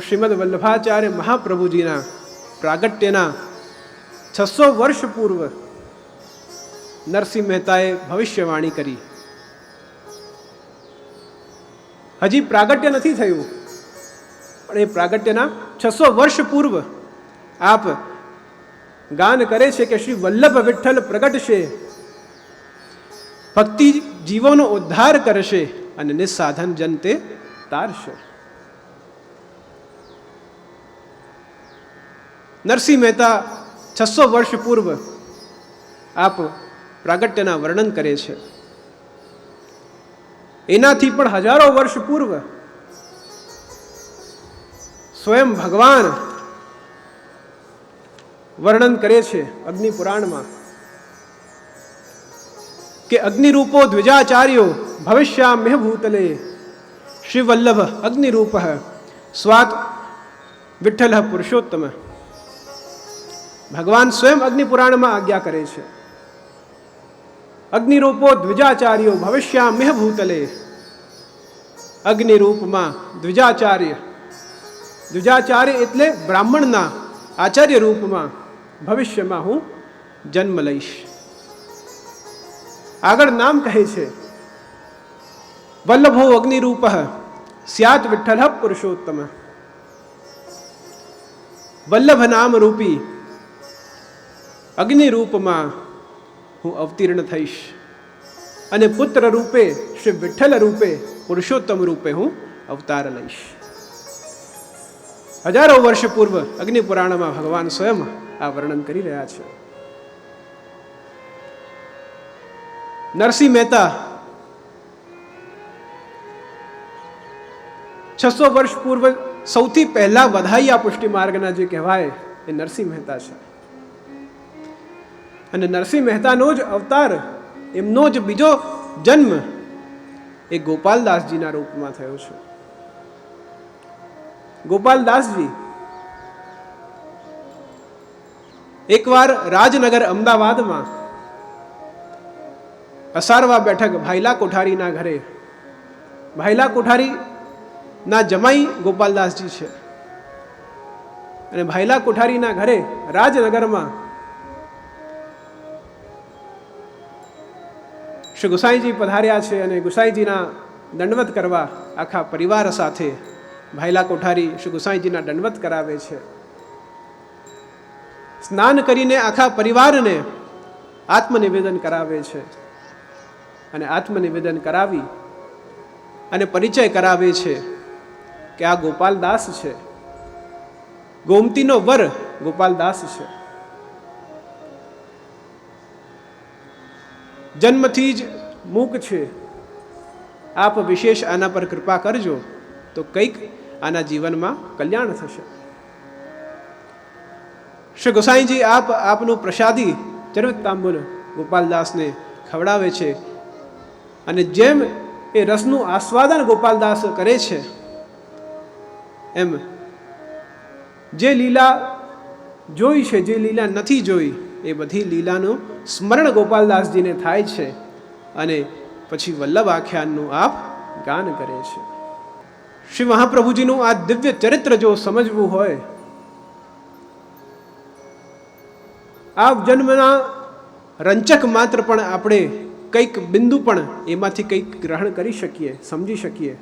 શ્રીમદ વલ્લભાચાર્ય મહાપ્રભુજીના પ્રાગટ્યના 600 વર્ષ પૂર્વ નરસિંહ મહેતાએ ભવિષ્યવાણી કરી. હજી પ્રાગટ્ય નથી થયું, પણ એ પ્રાગટ્યના 600 વર્ષ પૂર્વ આપ ગાન કરે છે કે શ્રી વલ્લભ વિઠ્ઠલ પ્રગટશે, ભક્તિ જીવોનો ઉદ્ધાર કરશે અને નિસ્સાધન જન તે તારશે. નરસિંહ મહેતા 600 વર્ષ પૂર્વ આપ પ્રાગટ્યના વર્ણન કરે છે. એનાથી પણ હજારો વર્ષ પૂર્વ સ્વયં ભગવાન વર્ણન કરે છે અગ્નિ પુરાણમાં કે અગ્નિરૂપો દ્વિજાચાર્યો ભવિષ્યામ્ય ભૂતલે શ્રી વલ્લભ અગ્નિરૂપ સ્વાત વિઠ્ઠલ પુરુષોત્તમ. ભગવાન સ્વયં અગ્નિ પુરાણમાં આજ્ઞા કરે છે, અગ્નિરૂપો દ્વિજાચાર્યો ભવિષ્યામ્ય ભૂતલે. અગ્નિરૂપમાં દ્વિજાચાર્ય, દ્વિજાચાર્ય એટલે બ્રાહ્મણના આચાર્ય રૂપમાં ભવિષ્યમાં હું જન્મ લઈશ. આગળ નામ કહે છે વલ્લભો અગ્નિરૂપ સ્યાત વિઠ્ઠલ પુરુષોત્તમ. વલ્લભ નામ રૂપી અગ્નિ રૂપમાં હું અવતીર્ણ થઈશ અને પુત્ર રૂપે શ્રી વિઠ્ઠલ રૂપે પુરુષોત્તમ રૂપે હું અવતાર લઈશ. હજારો વર્ષ પૂર્વ અગ્નિ પુરાણમાં ભગવાન સ્વયં આ વર્ણન કરી રહ્યા છે. નરસિંહ મહેતા 600 વર્ષ પૂર્વ સૌથી પહેલા વધાઈયા પુષ્ટિ માર્ગના જે કહેવાય એ નરસિંહ મહેતા છે. અને નરસિંહ મહેતાનો જ અવતાર, એમનો જ બીજો જન્મ એ ગોપાલદાસજીના રૂપમાં થયો છે. ગોપાલદાસજી એકવાર રાજનગર અમદાવાદમાં અસારવા બેઠક ભાઈલા કોઠારીના ઘરે, ભાઈલા કોઠારી ના જમાઈ ગોપાલદાસજી છે, અને ભાઈલા કોઠારીના ઘરે રાજનગરમાં શ્રી ગુસાઈજી પધાર્યા છે અને ગુસાઈજીના દંડવત કરવા આખા પરિવાર સાથે ભાઈલા કોઠારી શ્રી ગુસાઈજીના દંડવત કરાવે છે. સ્નાન કરીને આખા પરિવારને આત્મનિવેદન કરાવે છે અને આત્મનિવેદન કરાવી અને પરિચય કરાવે છે કે આ ગોપાલદાસ છે, ગોમતીનો વર ગોપાલદાસ છે. જન્મથી જ મૂક છે, આપ વિશેષ આના પર કૃપા કરજો તો કંઈક આના જીવનમાં કલ્યાણ થશે. શ્રી ગોસાઈજી આપનું પ્રસાદી ચરિત તાંબુલ ગોપાલદાસને ખવડાવે છે અને જેમ એ રસનું આસ્વાદન ગોપાલદાસ કરે છે એમ જે લીલા જોઈ છે, જે લીલા નથી જોઈ, એ બધી લીલાનું સ્મરણ ગોપાલદાસજીને થાય છે અને પછી વલ્લભ આખ્યાનનું આપ ગાન કરે છે. શ્રી મહાપ્રભુજીનું આ દિવ્ય ચરિત્ર જો સમજવું હોય, આ જન્મના રંચક માત્ર પણ આપણે કંઈક બિંદુ પણ એમાંથી કંઈક ગ્રહણ કરી શકીએ, સમજી શકીએ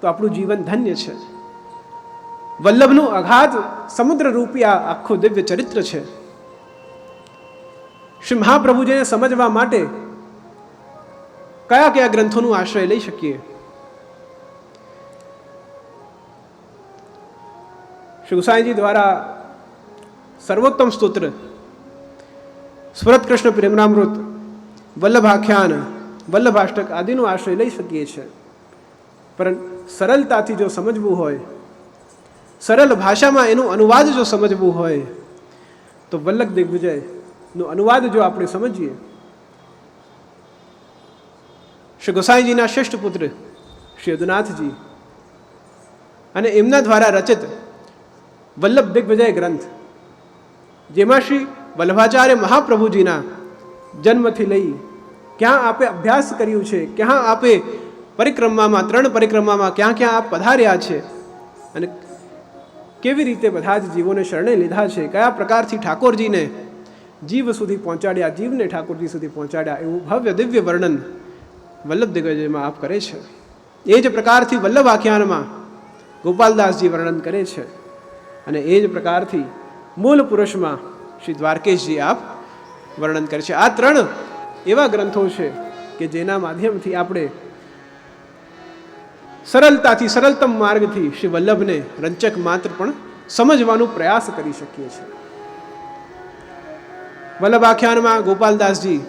તો આપણું જીવન ધન્ય છે. વલ્લભનું અગાધ સમુદ્ર રૂપી આ આખું દિવ્ય ચરિત્ર છે. શ્રી મહાપ્રભુજીને સમજવા માટે કયા કયા ગ્રંથોનું આશ્રય લઈ શકીએ? શ્રી ગુસાઈજી દ્વારા સર્વોત્તમ સ્તોત્ર, સ્વરત કૃષ્ણ પ્રેમનામૃત, વલ્લભાખ્યાન, વલ્લભાષ્ટક આદિનો આશ્રય લઈ શકીએ છીએ. પરંતુ સરળતાથી જો સમજવું હોય, સરળ ભાષામાં એનું અનુવાદ જો સમજવું હોય તો વલ્લભ દિગ્વિજયનો અનુવાદ જો આપણે સમજીએ, શ્રી ગોસાઈજીના શ્રેષ્ઠ પુત્ર શ્રી યદુનાથજી અને એમના દ્વારા રચિત વલ્લભ દિગ્વિજય ગ્રંથ, જેમાં શ્રી વલ્લભાચાર્ય મહાપ્રભુજીના જન્મથી લઈ ક્યાં આપે અભ્યાસ કર્યું છે, ક્યાં આપે પરિક્રમામાં, 3 પરિક્રમામાં ક્યાં ક્યાં આપ પધાર્યા છે અને કેવી રીતે બધા જ જીવોને શરણે લીધા છે, કયા પ્રકારથી ઠાકોરજીને જીવ સુધી પહોંચાડ્યા, જીવને ઠાકોરજી સુધી પહોંચાડ્યા, એવું ભવ્ય દિવ્ય વર્ણન વલ્લભ દિગ્વિજયમાં આપ કરે છે. એ જ પ્રકારથી વલ્લભ આખ્યાનમાં ગોપાલદાસજી વર્ણન કરે છે અને એ જ પ્રકારથી મૂળ પુરુષમાં શ્રી દ્વારકેશજી આપ વર્ણન કરે છે. આ 3 એવા ગ્રંથો છે કે જેના માધ્યમથી આપણે સરળતાથી, સરળતમ માર્ગથી શ્રી વલ્લભને રંચક માત્ર પણ સમજવાનો પ્રયાસ કરી શકીએ છીએ. વલ્લભ આખ્યાનમાં ગોપાલદાસજી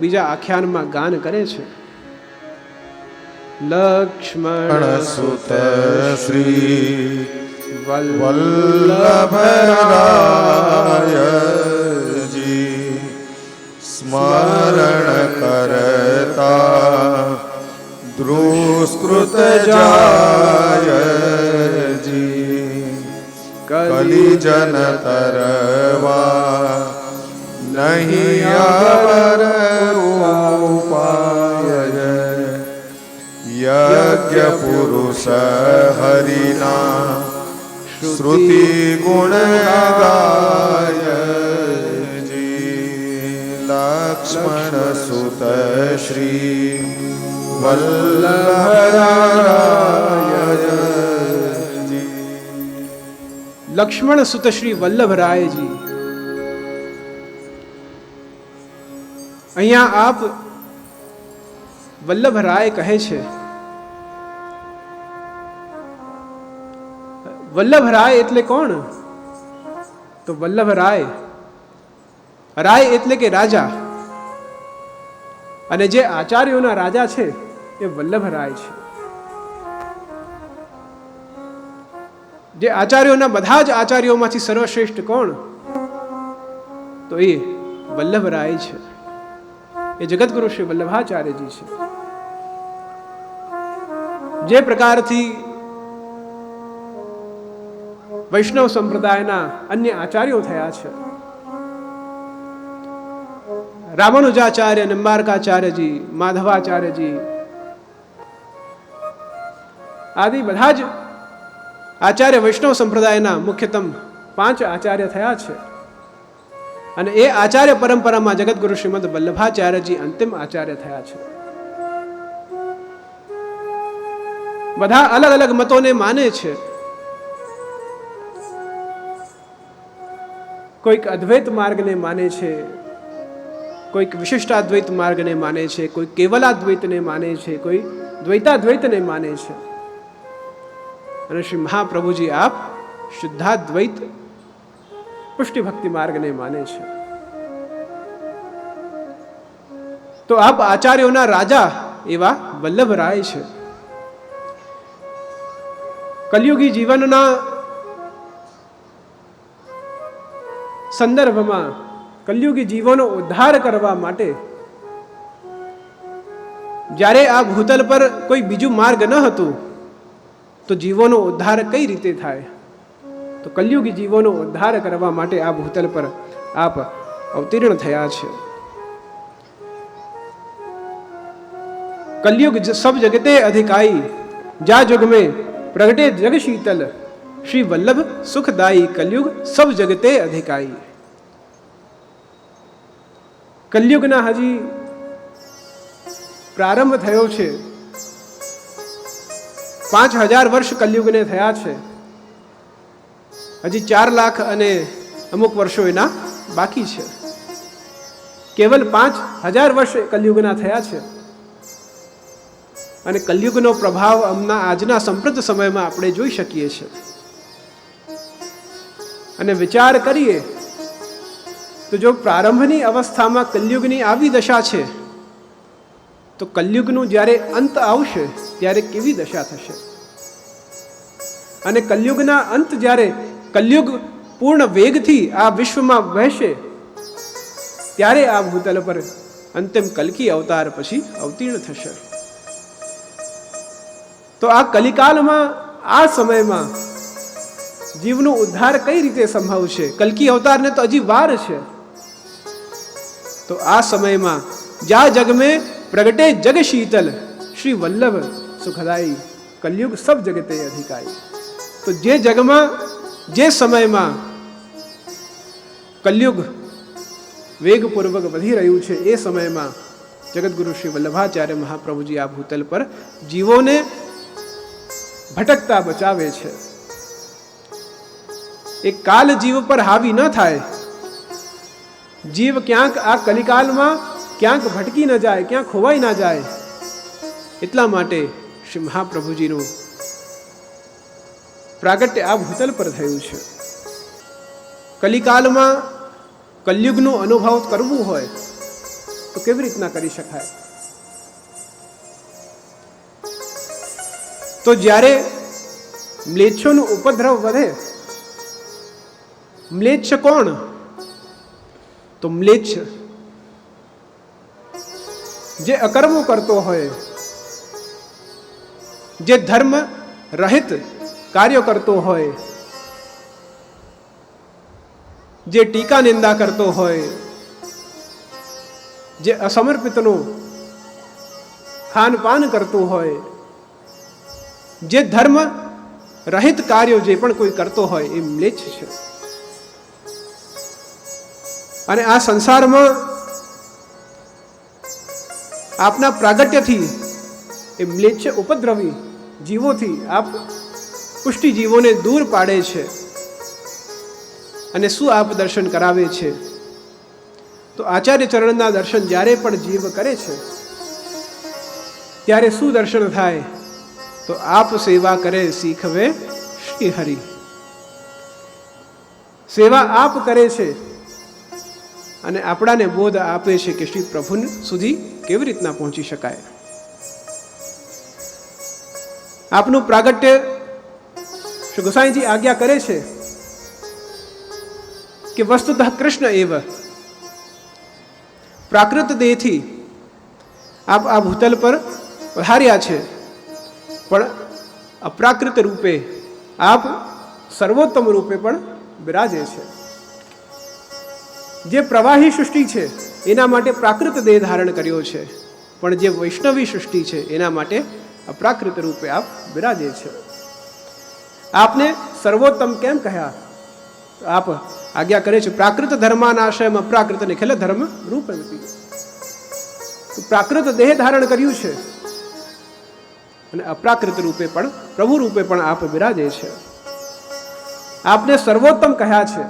બીજા આખ્યાનમાં ગાન કરે છે. લક્ષ્મણ સુત શ્રી વલ્લભરાયજી સ્મરણ કરતા દ્રુસ્કૃત જાયજી કલિજન તરવા નહીં અવર ઉપાય યજ્ઞ પુરુષ હરિના શ્રુતિ ગુણ ગાય લક્ષ્મણ સુત શ્રી વલ્લભરાયજી. લક્ષ્મણ સુત શ્રી વલ્લભરાયજી. અહીંયા આપ વલ્લભરાય કહે છે. વલ્લભરાય એટલે કોણ? તો વલ્લભરાય, રાય એટલે કે રાજા, અને જે આચાર્યોના રાજા છે એ વલ્લભરાય છે. જે આચાર્યોના બધા જ આચાર્યોમાંથી સર્વશ્રેષ્ઠ કોણ? તો એ વલ્લભરાય છે. એ જગતગુરુ શ્રી વલ્લભાચાર્યજી છે. જે પ્રકારથી વૈષ્ણવ સંપ્રદાયના અન્ય આચાર્યો થયા છે, રામાનુજાચાર્ય, નિમ્બાર્કાચાર્યજી, માધવાચાર્યજી આદિ બધા જ આચાર્ય વૈષ્ણવ સંપ્રદાયના મુખ્યતમ 5 આચાર્ય થયા છે. અને એ આચાર્ય પરંપરામાં જગતગુરુ શ્રીમદ વલ્લભાચાર્યજી અંતિમ આચાર્ય થયા છે. બધા અલગ અલગ મતોને માને છે. કોઈક અદ્વૈત માર્ગને માને છે, કોઈક વિશિષ્ટાદ્વૈત માર્ગને માને છે, કોઈ કેવલાદ્વૈતને માને છે, કોઈ દ્વૈતાદ્વૈતને માને છે. અને શ્રી મહાપ્રભુજી આપ શુદ્ધાદ્વૈત પુષ્ટિ ભક્તિ માર્ગને માને છે. તો આપ આચાર્યોના રાજા એવા વલ્લભરાય છે. કલયુગી જીવનના સંદર્ભમાં કલયુગી જીવોનો ઉદ્ધાર કરવા માટે જ્યારે આ ભૂતલ પર કોઈ બીજું માર્ગ ન હતું તો જીવોનો ઉદ્ધાર કઈ રીતે થાય? તો કલયુગી જીવોનો ઉદ્ધાર કરવા માટે આ ભૂતલ પર આપ અવતીર્ણ થયા છે. कलयुग सब जगते अधिकाई, जा जुग में प्रगटे जग शीतल, श्री वल्लभ सुखदाई, कलयुग सब जगते अधिकाई. कलयुगना हजी प्रारंभ थयो छे. 5000 वर्ष कलयुगने थया छे. हजी 4 लाख अने अमुक वर्षो एना बाकी छे. केवल 5000 वर्ष कलयुगना थया छे. અને કલયુગનો પ્રભાવ અમના આજના સંપ્રત સમયમાં આપણે જોઈ શકીએ છીએ. અને વિચાર કરીએ તો જો પ્રારંભની અવસ્થામાં કલયુગની આવી દશા છે તો કલયુગનું જ્યારે અંત આવશે ત્યારે કેવી દશા થશે? અને કલયુગના અંત જ્યારે કલયુગ પૂર્ણ વેગથી આ વિશ્વમાં વહેશે ત્યારે આ ભૂતલ પર અંતિમ કલ્કી અવતાર પછી અવતીર્ણ થશે. તો આ કલિકાલમાં આ સમયમાં જીવનો ઉદ્ધાર કઈ રીતે સંભવ છે? કલ્કી અવતારને તો હજી વાર છે. તો આ સમયમાં જા જગ में प्रगटे जग शीतल, श्री वल्लभ सुखदाई, कलयुग सब जगते अधिकाई. તો જે જગમાં જે સમયમાં કલયુગ વેગપૂર્વક વધી રહ્યું છે, એ સમયમાં જગતગુરુ શ્રી વલ્લભાચાર્ય મહાપ્રભુજી આ ભૂતલ પર જીવોને ભટકતા બચાવે છે. એ કાલ જીવ પર હાવી ન થાય, જીવ ક્યાંક આ કલિકાલમાં ક્યાંક ભટકી ન જાય, ક્યાંક ખોવાઈ ના જાય, એટલા માટે શ્રી મહાપ્રભુજીનું પ્રાગટ્ય આ ભૂતલ પર થયું છે. કલિકાલમાં કલયુગનો અનુભવ કરવું હોય તો કેવી રીતના કરી શકાય? તો જ્યારે મ્લેચ્છોનું ઉપદ્રવ વધે, મ્લેચ્છ કોણ? તો મ્લેચ્છ જે અકર્મો કરતો હોય, જે ધર્મ રહિત કાર્યો કરતો હોય, જે ટીકા નિંદા કરતો હોય, જે અસમર્પિતનું ખાનપાન કરતું હોય, જે ધર્મ રહિત કાર્યો જે પણ કોઈ કરતો હોય, એ મ્લેચ્છ છે. અને આ સંસારમાં આપના પ્રાગટ્યથી એ મ્લેચ્છ ઉપદ્રવી જીવોથી આપ પુષ્ટિ જીવોને દૂર પાડે છે. અને શું આપ દર્શન કરાવે છે? તો આચાર્ય ચરણના દર્શન જ્યારે પણ જીવ કરે છે ત્યારે શું દર્શન થાય? તો આપ સેવા કરે શીખવે શ્રી હરિ. સેવા આપ કરે છે અને આપણાને બોધ આપે છે કે શ્રી પ્રભુ સુધી કેવી રીતના પહોંચી શકાય. આપનું પ્રાગટ્ય શ્રી ગોસાઈજી આજ્ઞા કરે છે કે વસ્તુતઃ કૃષ્ણ એવ, પ્રાકૃત દેહથી આપ આ ભૂતલ પર પધાર્યા છે, પણ અપ્રાકૃત રૂપે આપ સર્વોત્તમ રૂપે પણ બિરાજે છે. જે પ્રવાહી સૃષ્ટિ છે એના માટે પ્રાકૃત દેહ ધારણ કર્યો છે, પણ જે વૈષ્ણવી સૃષ્ટિ છે એના માટે અપ્રાકૃત રૂપે આપ બિરાજે છે. આપને સર્વોત્તમ કેમ કહ્યા? આપ આજ્ઞા કરે છે પ્રાકૃત ધર્માનાશયમ અપ્રાકૃત નિખિલ ધર્મ રૂપમપી. પ્રાકૃત દેહ ધારણ કર્યું છે અને અપ્રાકૃત રૂપે પણ પ્રભુ રૂપે પણ આપ બિરાજે છે. આપને સર્વોત્તમ કહ્યા છે.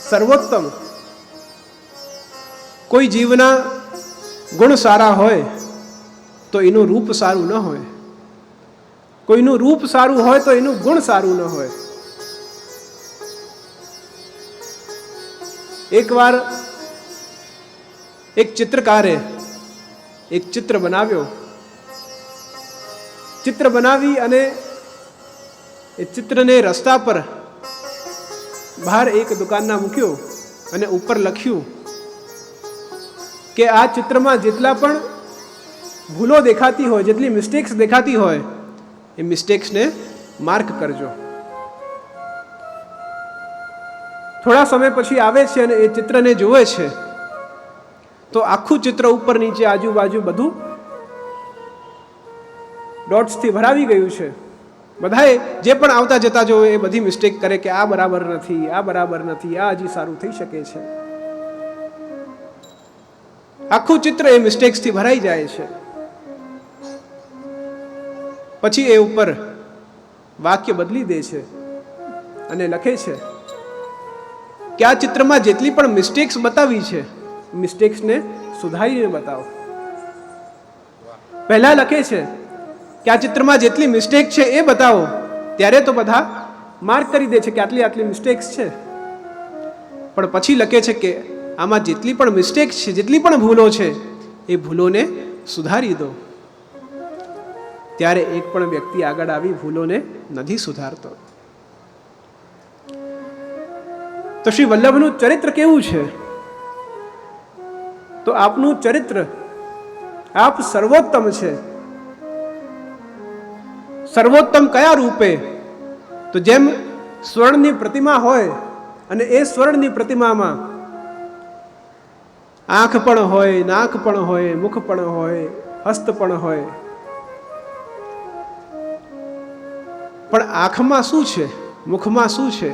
સર્વોત્તમ કોઈ જીવના ગુણ સારા હોય તો એનું રૂપ સારું ન હોય, કોઈનું રૂપ સારું હોય તો એનું ગુણ સારું ન હોય. એકવાર એક ચિત્રકારે એક ચિત્ર બનાવ્યો. ચિત્ર બનાવી અને એ ચિત્રને રસ્તા પર બહાર એક દુકાનના મૂક્યો અને ઉપર લખ્યું કે આ ચિત્રમાં જેટલા પણ ભૂલો દેખાતી હોય, જેટલી મિસ્ટેક્સ દેખાતી હોય, એ મિસ્ટેક્સને માર્ક કરજો. થોડા સમય પછી આવે છે અને એ ચિત્રને જોવે છે તો આખું ચિત્ર ઉપર નીચે આજુબાજુ બધું ડોટ્સથી ભરાવી ગયું છે. બધાએ જે પણ આવતા જતા જોવે એ બધી મિસ્ટેક કરે કે આ બરાબર નથી, આ બરાબર નથી, આ હજી સારું થઈ શકે છે. આખું ચિત્ર એ મિસ્ટેક્સથી ભરાઈ જાય છે. પછી એ ઉપર વાક્ય બદલી દે છે અને લખે છે કે આ ચિત્રમાં જેટલી પણ મિસ્ટેક્સ બતાવી છે, મિસ્ટેક્સને સુધારીને બતાવો. પહેલા લખે છે કે આ ચિત્રમાં જેટલી મિસ્ટેક છે એ બતાવો, ત્યારે તો બધા માર્ક કરી દે છે કે આટલી આટલી મિસ્ટેક્સ છે. પણ પછી લખે છે કે આમાં જેટલી પણ મિસ્ટેક્સ છે, જેટલી પણ ભૂલો છે, એ ભૂલોને સુધારી દો. ત્યારે એક પણ વ્યક્તિ આગળ આવી ભૂલોને નથી સુધારતો. તો શ્રી વલ્લભનું ચરિત્ર કેવું છે? તો આપનું ચરિત્ર, આપ સર્વોત્તમ છે. સર્વોત્તમ કયા રૂપે? તો જેમ સ્વર્ણની પ્રતિમા હોય અને એ સ્વર્ણની પ્રતિમામાં આંખ પણ હોય, નાક પણ હોય, મુખ પણ હોય, હસ્ત પણ હોય, પણ આંખમાં શું છે, મુખમાં શું છે?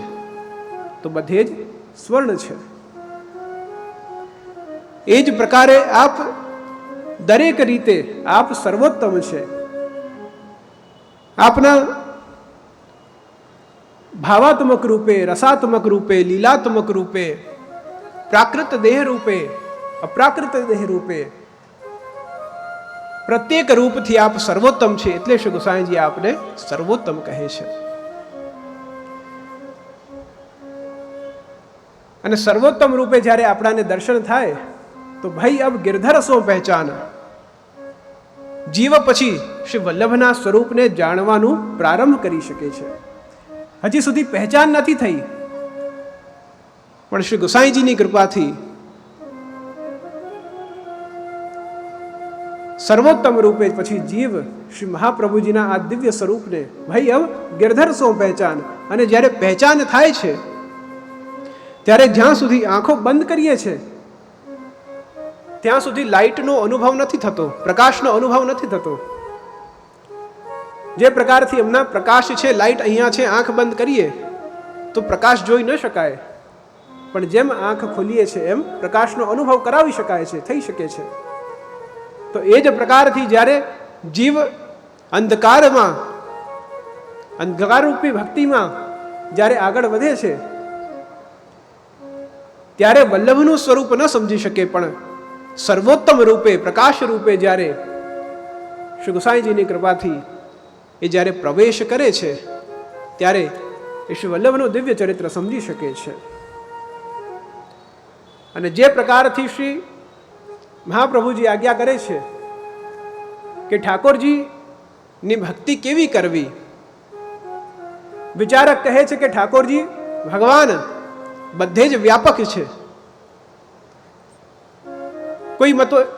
તો બધે જ સ્વર્ણ છે. એ જ પ્રકારે આપ દરેક રીતે આપ સર્વોત્તમ છે. આપના ભાવાત્મક રૂપે, રસાત્મક રૂપે, લીલાત્મક રૂપે, પ્રાકૃત દેહ રૂપે, અપ્રાકૃત દેહ રૂપે, પ્રત્યેક રૂપથી આપ સર્વોત્તમ છે. એટલે શ્રી ગોસાઈજી આપને સર્વોત્તમ કહે છે. અને સર્વોત્તમ રૂપે જ્યારે આપણાને દર્શન થાય તો ભાઈ અબ गिरधर સો પહેચાન. જીવ પછી શ્રી વલ્લભના સ્વરૂપને જાણવાનું પ્રારંભ કરી શકે છે. હજી સુધી પહેચાન નથી થઈ, પણ શ્રી ગોસાઈજીની કૃપાથી સર્વોત્તમ રૂપે પછી જીવ શ્રી મહાપ્રભુજીના આ દિવ્ય સ્વરૂપને ભાઈ અબ गिरधर સો પહેચાન. અને જ્યારે પહેચાન થાય છે ત્યારે જ્યાં સુધી આંખો બંધ કરીએ છીએ ત્યાં સુધી લાઇટનો અનુભવ નથી થતો, પ્રકાશનો અનુભવ નથી થતો. જે પ્રકારથી એમના પ્રકાશ છે, લાઇટ અહીંયા છે, આંખ બંધ કરીએ તો પ્રકાશ જોઈ ન શકાય, પણ જેમ આંખ ખોલીએ છે એમ પ્રકાશનો અનુભવ કરાવી શકાય છે, થઈ શકે છે. તો એ જ પ્રકારથી જ્યારે જીવ અંધકારમાં, અંધકારરૂપી ભક્તિમાં જ્યારે આગળ વધે છે ત્યારે વલ્લભનું સ્વરૂપ ન સમજી શકે, પણ સર્વોત્તમ રૂપે, પ્રકાશ રૂપે જ્યારે શ્રી ગોસાઈજીની કૃપાથી એ જ્યારે પ્રવેશ કરે છે ત્યારે એ શ્રી વલ્લભનું દિવ્ય ચરિત્ર સમજી શકે છે. અને જે પ્રકારથી શ્રી મહાપ્રભુજી આજ્ઞા કરે છે કે ઠાકોરજીની ભક્તિ કેવી કરવી, વિચારક કહે છે કે ઠાકોરજી ભગવાન બધે જ વ્યાપક છે.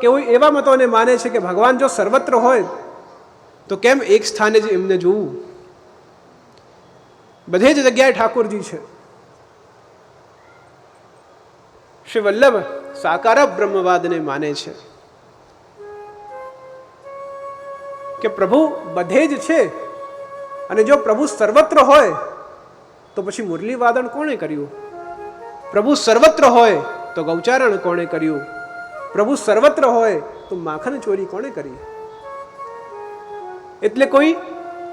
કોઈ એવા મતોને માને છે કે ભગવાન જો સર્વત્ર હોય તો કેમ એક સ્થાને જ એમને જોવું? બધે જ જગ્યાએ ઠાકોરજી છે. શ્રી વલ્લભ સાકાર બ્રહ્મવાદને માને છે કે પ્રભુ બધે જ છે, અને જો પ્રભુ સર્વત્ર હોય તો પછી મુરલી વાદન કોણે કર્યું? પ્રભુ સર્વત્ર હોય તો ગૌચારણ કોણે કર્યું? પ્રભુ સર્વત્ર હોય તો માખણ ચોરી કોણે કરી? એટલે કોઈ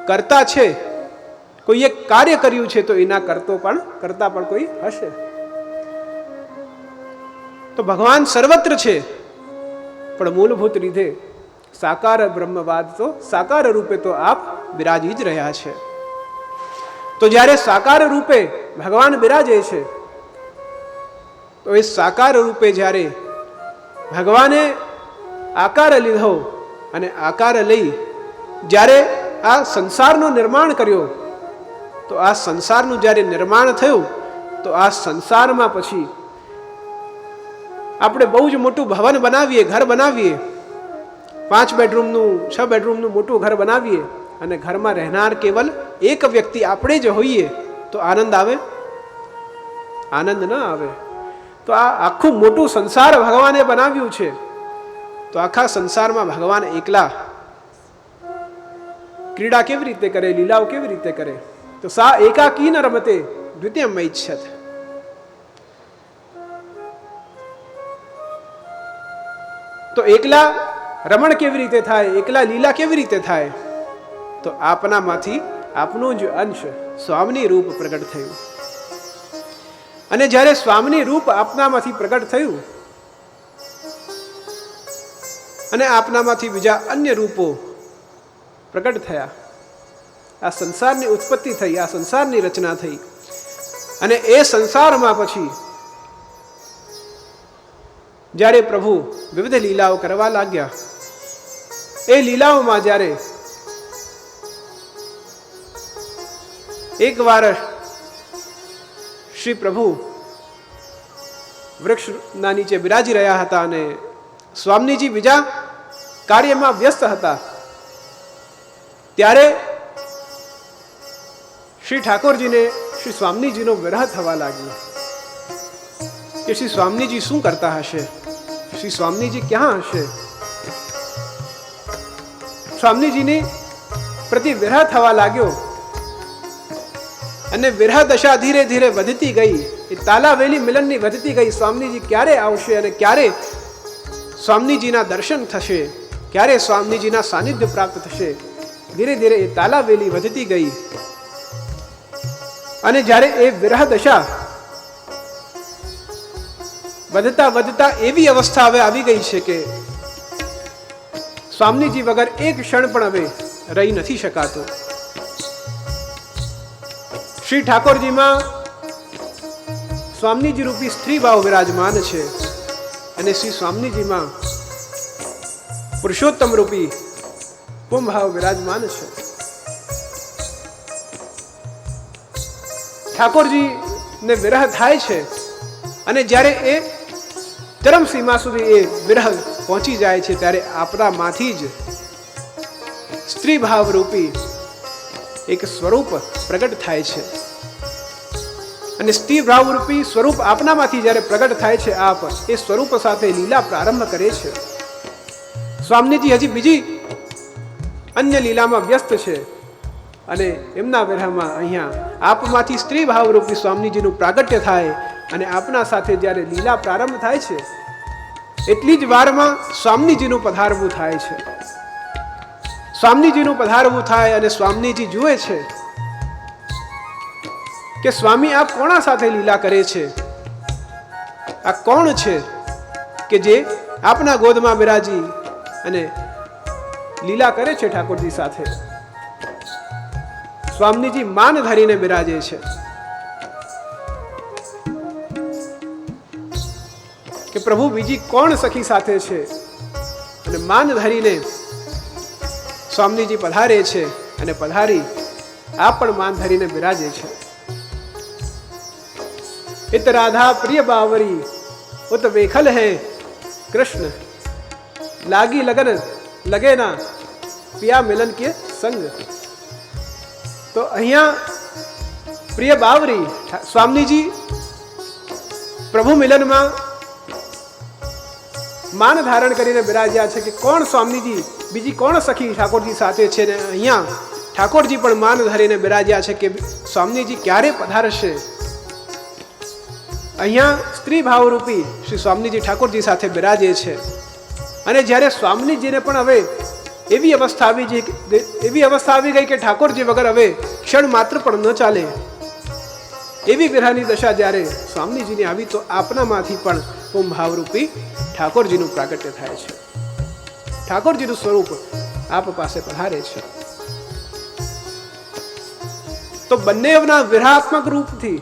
કરતા છે, કોઈ એક કાર્ય કર્યું છે તો એના કરતા પણ કોઈ હશે. તો ભગવાન સર્વત્ર છે, પણ મૂળભૂત રીતે સાકાર બ્રહ્મવાદ તો સાકાર રૂપે તો આપ બિરાજી જ રહ્યા છે. તો જ્યારે સાકાર રૂપે ભગવાન બિરાજે છે તો એ સાકાર રૂપે જ્યારે ભગવાને આકાર લીધો અને આકાર લઈ જ્યારે આ સંસારનું નિર્માણ કર્યો, તો આ સંસારનું જ્યારે નિર્માણ થયું તો આ સંસારમાં પછી આપણે બહુ જ મોટું ભવન બનાવીએ, ઘર બનાવીએ, 5 બેડરૂમનું 6 બેડરૂમનું મોટું ઘર બનાવીએ અને ઘરમાં રહેનાર કેવલ એક વ્યક્તિ આપણે જ હોઈએ તો આનંદ આવે? આનંદ ન આવે. તો આ આખું મોટું સંસાર ભગવાને બનાવ્યું છે, તો આખા સંસારમાં ભગવાન એકલા ક્રીડા કેવી રીતે કરે, લીલાઓ કેવી રીતે કરે? તો સા એકાકી ન રમતે દ્વિતીયમ ઈચ્છત. તો એકલા રમણ કેવી રીતે થાય, એકલા લીલા કેવી રીતે થાય? તો આપનામાંથી આપનું જ અંશ સ્વામીની રૂપ પ્રગટ થયું. અને જ્યારે સ્વામીની રૂપ આપનામાંથી પ્રગટ થયું અને આપનામાંથી બીજા અન્ય રૂપો પ્રગટ થયા, આ સંસારની ઉત્પત્તિ થઈ, આ સંસારની રચના થઈ. અને એ સંસારમાં પછી જ્યારે પ્રભુ વિવિધ લીલાઓ કરવા લાગ્યા, એ લીલાઓમાં જ્યારે એકવાર શ્રી પ્રભુ વૃક્ષના નીચે બિરાજી રહ્યા હતા અને સ્વામીજી બીજા કાર્યમાં વ્યસ્ત હતા, ત્યારે શ્રી ઠાકોરજીને શ્રી સ્વામીજીનો વિરહ થવા લાગ્યો કે શ્રી સ્વામીજી શું કરતા હશે, શ્રી સ્વામીજી ક્યાં હશે? સ્વામીજીની પ્રતિ વિરહ થવા લાગ્યો અને વિરહ દશા ધીરે ધીરે વધતી ગઈ. એ તાલાવેલી મિલનની વધતી ગઈ. સ્વામીજી ક્યારે આવશે અને ક્યારે સ્વામીજીના દર્શન થશે, ક્યારે સ્વામીજીના સાનિધ્ય પ્રાપ્ત થશે. ધીરે ધીરે એ તાલાવેલી વધતી ગઈ. અને જ્યારે એ વિરહ દશા વધતા વધતા એવી અવસ્થા હવે આવી ગઈ છે કે સ્વામીજી વગર એક ક્ષણ પણ હવે રહી નથી શકાતું. શ્રી ઠાકોરજીમાં સ્વામીજી રૂપી સ્ત્રી ભાવ વિરાજમાન છે અને શ્રી સ્વામીજીમાં પુરુષોત્તમ રૂપી પું ભાવ વિરાજમાન છે. ઠાકોરજી ને વિરહ થાય છે અને જ્યારે એ ચરમ સીમા સુધી એ વિરહ પહોંચી જાય છે ત્યારે આપણામાંથી જ સ્ત્રી ભાવ રૂપી એક સ્વરૂપ પ્રગટ થાય છે. અને સ્ત્રી ભાવ રૂપી સ્વરૂપ આપનામાંથી જ્યારે પ્રગટ થાય છે, આપ એ સ્વરૂપ સાથે લીલા પ્રારંભ કરે છે. સ્વામીજી હજી બીજી અન્ય લીલામાં વ્યસ્ત છે અને એમના વિરહમાં અહીંયા આપમાંથી સ્ત્રી ભાવ રૂપી સ્વામીજીનું પ્રાગટ્ય થાય અને આપના સાથે જ્યારે લીલા પ્રારંભ થાય છે એટલી જ વારમાં સ્વામીજીનું પધારવું થાય છે. સ્વામીજીનું પધારવું થાય અને સ્વામીજી જુએ છે કે સ્વામી આપ કોના સાથે લીલા કરે છે? આ કોણ છે કે જે આપના ગોદમાં બિરાજી અને લીલા કરે છે ઠાકોરજી સાથે? સ્વામીજી માન ધરીને બિરાજે છે કે પ્રભુ બીજી કોણ સખી સાથે છે? અને માન ધરીને સ્વામીજી પધારે છે અને પધારી આપ પણ માન ધરીને બિરાજે છે. इत राधा प्रिय बावरी उत वेखल है कृष्ण लागी लगन लगे ना पिया मिलन के संग. તો અહીંયા પ્રિય બાવરી સ્વામીજી પ્રભુ મિલનમાં માન ધારણ કરીને બિરાજ્યા છે કે કોણ સ્વામીજી બીજી કોણ સખી ઠાકોરજી સાથે છે. ને અહીંયા ઠાકોરજી પણ માન ધરીને બિરાજ્યા છે કે સ્વામીજી ક્યારે પધારશે. અહીંયા સ્ત્રી ભાવરૂપી શ્રી સ્વામીજી ઠાકોરજી સાથે બિરાજે છે. અને જ્યારે સ્વામીજીને પણ હવે એવી અવસ્થા આવી ગઈ કે ઠાકોરજી વગર હવે ક્ષણ માત્ર પણ ન ચાલે એવી વિરહની દશા જ્યારે સ્વામીજીની આવી તો આપનામાંથી પણ પું ભાવરૂપી ઠાકોરજીનું પ્રાગટ્ય થાય છે. ઠાકોરજીનું સ્વરૂપ આપ પાસે પધારે છે. તો બંનેના વિરહાત્મક રૂપથી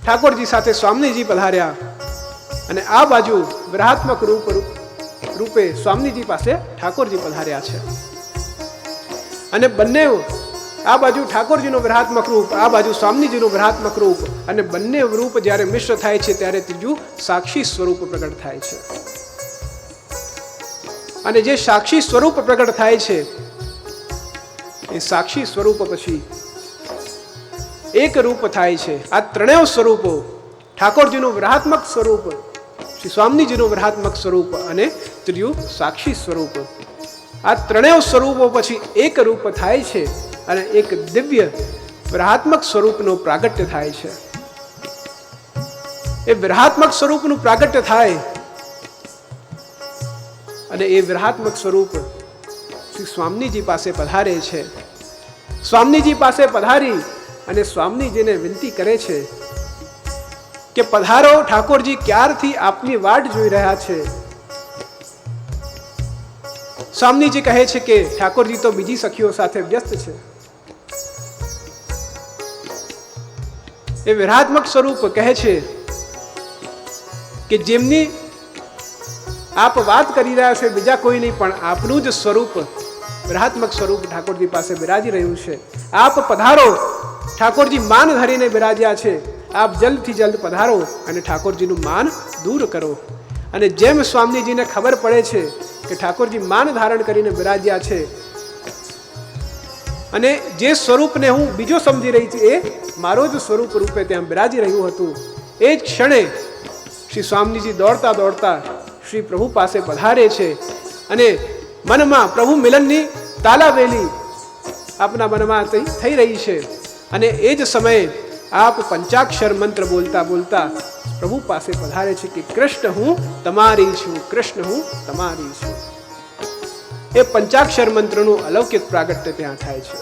ઠાકોરજી સાથે સ્વામીજી પધાર્યા અને આ બાજુ વિરહાત્મક રૂપે સ્વામીજી પાસે ઠાકોરજી પધાર્યા છે. અને બંને આ બાજુ ઠાકોરજીનું વિરહાત્મક રૂપ, આ બાજુ સ્વામીજીનું વિરહાત્મક રૂપ, અને બંને રૂપ જ્યારે મિશ્ર થાય છે ત્યારે ત્રીજું સાક્ષી સ્વરૂપ પ્રગટ થાય છે. અને જે સાક્ષી સ્વરૂપ પ્રગટ થાય છે એ સાક્ષી સ્વરૂપ પછી એક રૂપ થાય છે. આ ત્રણેય સ્વરૂપો ઠાકોરજીનું વિરહાત્મક સ્વરૂપ, શ્રી સ્વામીજીનું વિરહાત્મક સ્વરૂપ અને ત્રીજું સાક્ષી સ્વરૂપ, આ ત્રણેય સ્વરૂપો પછી એક રૂપ થાય છે અને એક દિવ્ય વિરહાત્મક સ્વરૂપનું પ્રાગટ્ય થાય છે. એ વિરહાત્મક સ્વરૂપનું પ્રાગટ્ય થાય અને એ વિરહાત્મક સ્વરૂપ શ્રી સ્વામીજી પાસે પધારે છે. સ્વામીજી પાસે પધારી અને સ્વામીજીને વિનંતી કરે છે કે પધારો, ઠાકોરજી ક્યારથી આપની વાટ જોઈ રહ્યા છે. સ્વામીજી કહે છે કે ઠાકોરજી તો બીજી સખીઓ સાથે વ્યસ્ત છે. એ વિરહાત્મક સ્વરૂપ કહે છે કે જેમની આપ વાત કરી રહ્યા છો બીજા કોઈ નહીં પણ આપનું જ સ્વરૂપ, વિરહાત્મક સ્વરૂપ ઠાકોરજી પાસે બિરાજી રહ્યું છે. આપ પધારો, ઠાકોરજી માન ધરીને બિરાજ્યા છે. આપ જલ્દથી જલ્દ પધારો અને ઠાકોરજીનું માન દૂર કરો. અને જેમ સ્વામીજીને ખબર પડે છે કે ઠાકોરજી માન ધારણ કરીને બિરાજ્યા છે અને જે સ્વરૂપને હું બીજો સમજી રહી છું એ મારો જ સ્વરૂપ રૂપે ત્યાં બિરાજી રહ્યું હતું, એ જ ક્ષણે શ્રી સ્વામીજી દોડતા દોડતા શ્રી પ્રભુ પાસે પધારે છે અને મનમાં પ્રભુ મિલનની તાલાવેલી આપના મનમાં થઈ રહી છે. અને એ જ સમયે આપ પંચાક્ષર મંત્ર બોલતા બોલતા પ્રભુ પાસે પધારે છે કે કૃષ્ણ હું તમારી છું, કૃષ્ણ હું તમારી છું. એ પંચાક્ષર મંત્રનું અલૌકિક પ્રાગટ્ય ત્યાં થાય છે.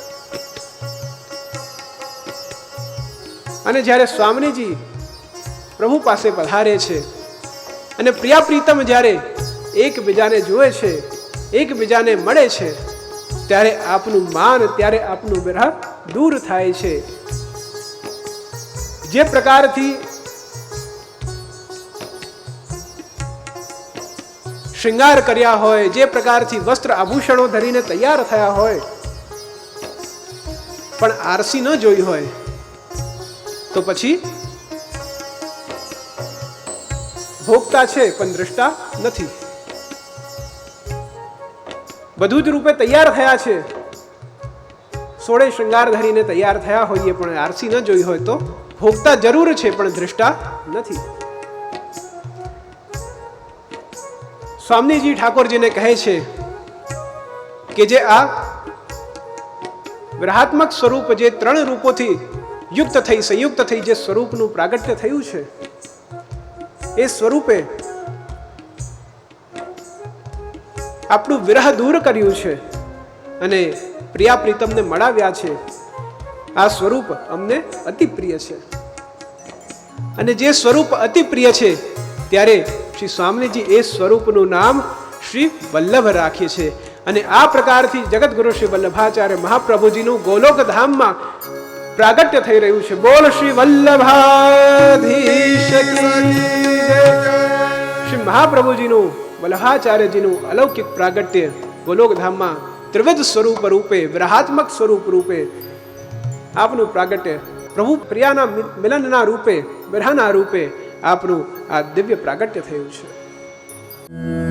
અને જ્યારે સ્વામીજી પ્રભુ પાસે પધારે છે અને પ્રિયા પ્રીતમ જ્યારે એકબીજાને જુએ છે, એકબીજાને મળે છે, ત્યારે આપનું માન, ત્યારે આપનું વિરહ દૂર થાય છે. જે પ્રકારથી શ્રૃંગાર કર્યા હોય, જે પ્રકારથી વસ્ત્ર આભૂષણો ધરીને તૈયાર થયા હોય, પણ આરસી ન જોઈ હોય તો પછી ભોગતા છે પણ દ્રષ્ટા નથી. બધું જ રૂપે તૈયાર થયા છે, સોળે શ્રૃંગાર ધરીને તૈયાર થયા હોઈએ પણ આરસી ન જોઈ હોય તો ભોગતા જરૂર છે પણ દ્રષ્ટા નથી. સ્વામીજી ઠાકોરજીને કહે છે કે જે આ વિરહાત્મક સ્વરૂપ, જે ત્રણ રૂપોથી યુક્ત થઈ, સંયુક્ત થઈ જે સ્વરૂપનું પ્રાગટ્ય થયું છે, એ સ્વરૂપે આપણું વિરહ દૂર કર્યું છે અને પ્રિયા પ્રીતમને મળાવ્યા છે. આ સ્વરૂપ અમને અતિ પ્રિય છે. અને જે સ્વરૂપ અતિ પ્રિય છે ત્યારે શ્રી સ્વામીજી એ સ્વરૂપનું નામ શ્રી વલ્લભ રાખે છે. અને આ પ્રકારથી જગતગુરુ શ્રી વલ્લભાચાર્ય મહાપ્રભુજીનું ગોલોક ધામમાં પ્રાગટ્ય થઈ રહ્યું છે. બોલ શ્રી વલ્લભાધીશ કી જય. શ્રી મહાપ્રભુજીનું, વલ્લભાચાર્યજીનું અલૌકિક પ્રાગટ્ય ગોલોક ધામમાં ત્રિવિધ સ્વરૂપ રૂપે, વિરહાત્મક સ્વરૂપ રૂપે આપનું પ્રાગટ્ય, પ્રભુ પ્રિયાના મિલનના રૂપે, વિરહના રૂપે આપનું આ દિવ્ય પ્રાગટ્ય થયું છે.